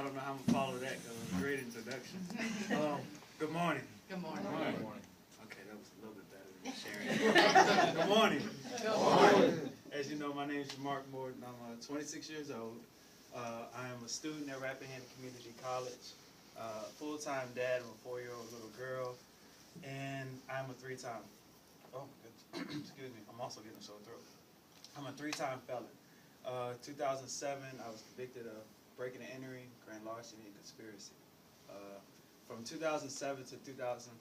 don't know how I'm going to follow that because it was a great introduction. Good morning. Good morning. Good morning. Okay, that was a little bit better than sharing. Good morning. Good morning. As you know, my name is Mark Morton. I'm 26 years old. I am a student at Rappahannock Community College, full-time dad of a 4-year-old little girl, and I'm a three-time, oh my goodness, excuse me, I'm also getting a sore throat. I'm a three-time felon. 2007, I was convicted of breaking and entering, grand larceny, and conspiracy. From 2007 to 2014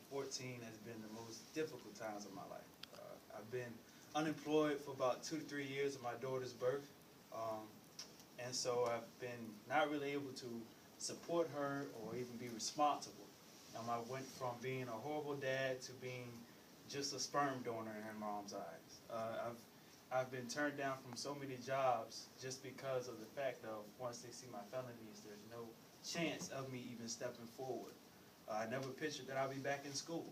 has been the most difficult times of my life. I've been unemployed for about 2 to 3 years of my daughter's birth. And so I've been not really able to support her or even be responsible. I went from being a horrible dad to being just a sperm donor in her mom's eyes. I've been turned down from so many jobs just because of the fact of once they see my felonies, there's no chance of me even stepping forward. I never pictured that I'd be back in school.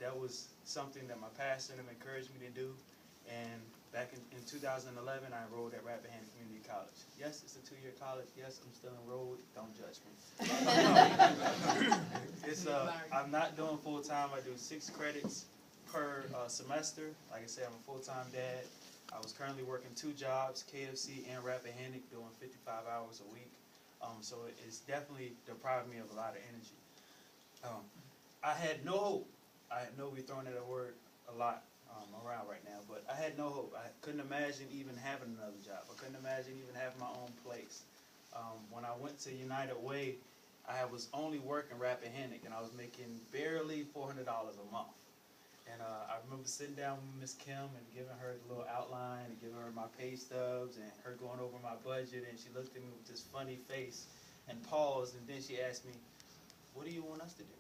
That was something that my pastor encouraged me to do. And back in 2011, I enrolled at Rappahannock Community College. Yes, it's a 2-year college. Yes, I'm still enrolled. Don't judge me. I'm not doing full-time. I do 6 credits per semester. Like I said, I'm a full-time dad. I was currently working 2 jobs, KFC and Rappahannock, doing 55 hours a week. So it's definitely deprived me of a lot of energy. I had no hope. I know we're throwing that word a lot around right now, but I had no hope. I couldn't imagine even having another job. I couldn't imagine even having my own place. When I went to United Way, I was only working Rappahannock, and I was making barely $400 a month. And I remember sitting down with Miss Kim and giving her the little outline and giving her my pay stubs and her going over my budget, and she looked at me with this funny face and paused, and then she asked me, "What do you want us to do?"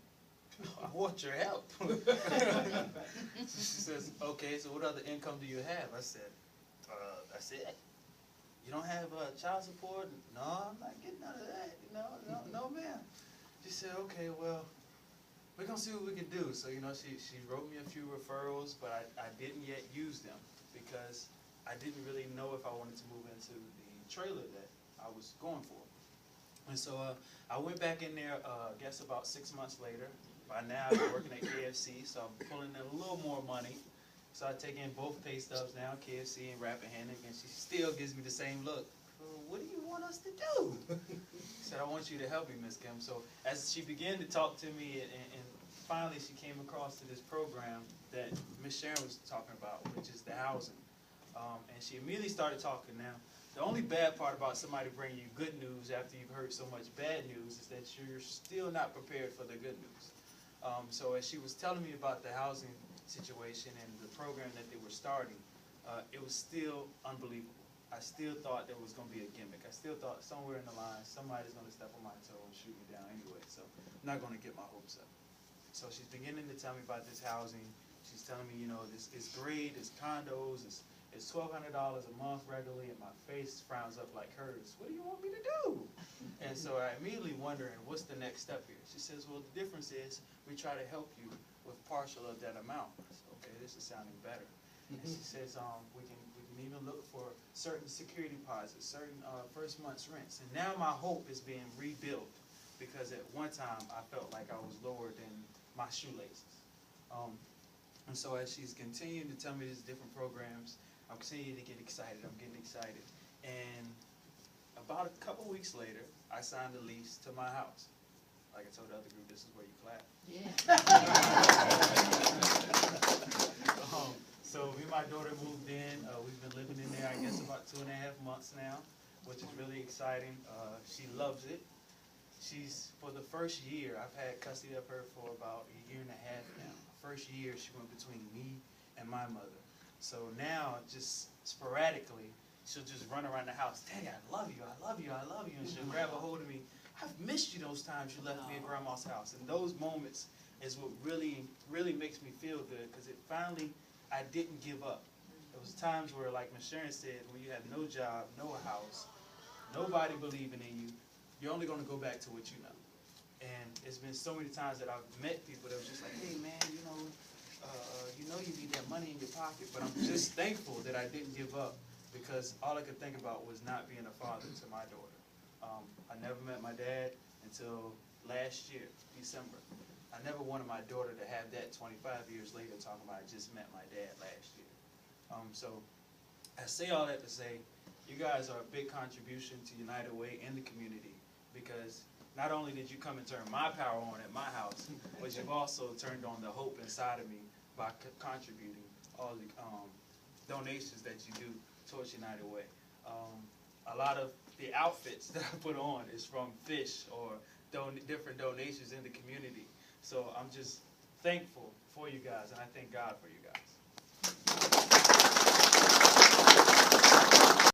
"I want your help." She says, "Okay, so what other income do you have?" I said, "That's it. You don't have child support?" "No, I'm not getting none of that. No, ma'am." She said, "Okay, well, we're going to see what we can do." So, she wrote me a few referrals, but I didn't yet use them because I didn't really know if I wanted to move into the trailer that I was going for. And so I went back in there, I guess about 6 months later. By now, I've been working at KFC, so I'm pulling in a little more money. So I take in both pay stubs now, KFC and Rappahannock, and she still gives me the same look. "Well, what do you want us to do?" I said, "I want you to help me, Miss Kim." So as she began to talk to me, and finally she came across to this program that Miss Sharon was talking about, which is the housing. And she immediately started talking. Now, the only bad part about somebody bringing you good news after you've heard so much bad news is that you're still not prepared for the good news. So as she was telling me about the housing situation and the program that they were starting, it was still unbelievable. I still thought there was going to be a gimmick. I still thought somewhere in the line somebody's going to step on my toe and shoot me down anyway, so I'm not going to get my hopes up. So she's beginning to tell me about this housing. She's telling me, it's great, it's condos, it's $1,200 a month regularly, and my face frowns up like hers. What do you want me to do? And so I immediately wondering, what's the next step here? She says, well, the difference is we try to help you with partial of that amount. I said, okay, this is sounding better. And she says, we can even look for certain security deposits, certain first month's rents. And now my hope is being rebuilt because at one time I felt like I was lower than my shoelaces. And so as she's continuing to tell me these different programs, I'm continuing to get excited. I'm getting excited. And about a couple weeks later, I signed a lease to my house. Like I told the other group, this is where you clap. Yeah. So me and my daughter moved in. We've been living in there, I guess, about 2.5 months now, which is really exciting. She loves it. For the first year, I've had custody of her for about 1.5 years now. First year, she went between me and my mother. So now, just sporadically, she'll just run around the house, "Daddy, I love you, I love you, I love you," and she'll grab a hold of me. "I've missed you those times you left me at Grandma's house." And those moments is what really, really makes me feel good, because I didn't give up. There was times where, like Ms. Sharon said, when you have no job, no house, nobody believing in you, you're only going to go back to what you know. And it's been so many times that I've met people that was just like, "Hey man, you need that money in your pocket," but I'm just thankful that I didn't give up, because all I could think about was not being a father to my daughter. I never met my dad until last year, December. I never wanted my daughter to have that 25 years later talking about I just met my dad last year. So I say all that to say, you guys are a big contribution to United Way and the community, because not only did you come and turn my power on at my house, but you've also turned on the hope inside of me by contributing all the donations that you do towards United Way. A lot of the outfits that I put on is from Fish or different donations in the community. So I'm just thankful for you guys, and I thank God for you guys.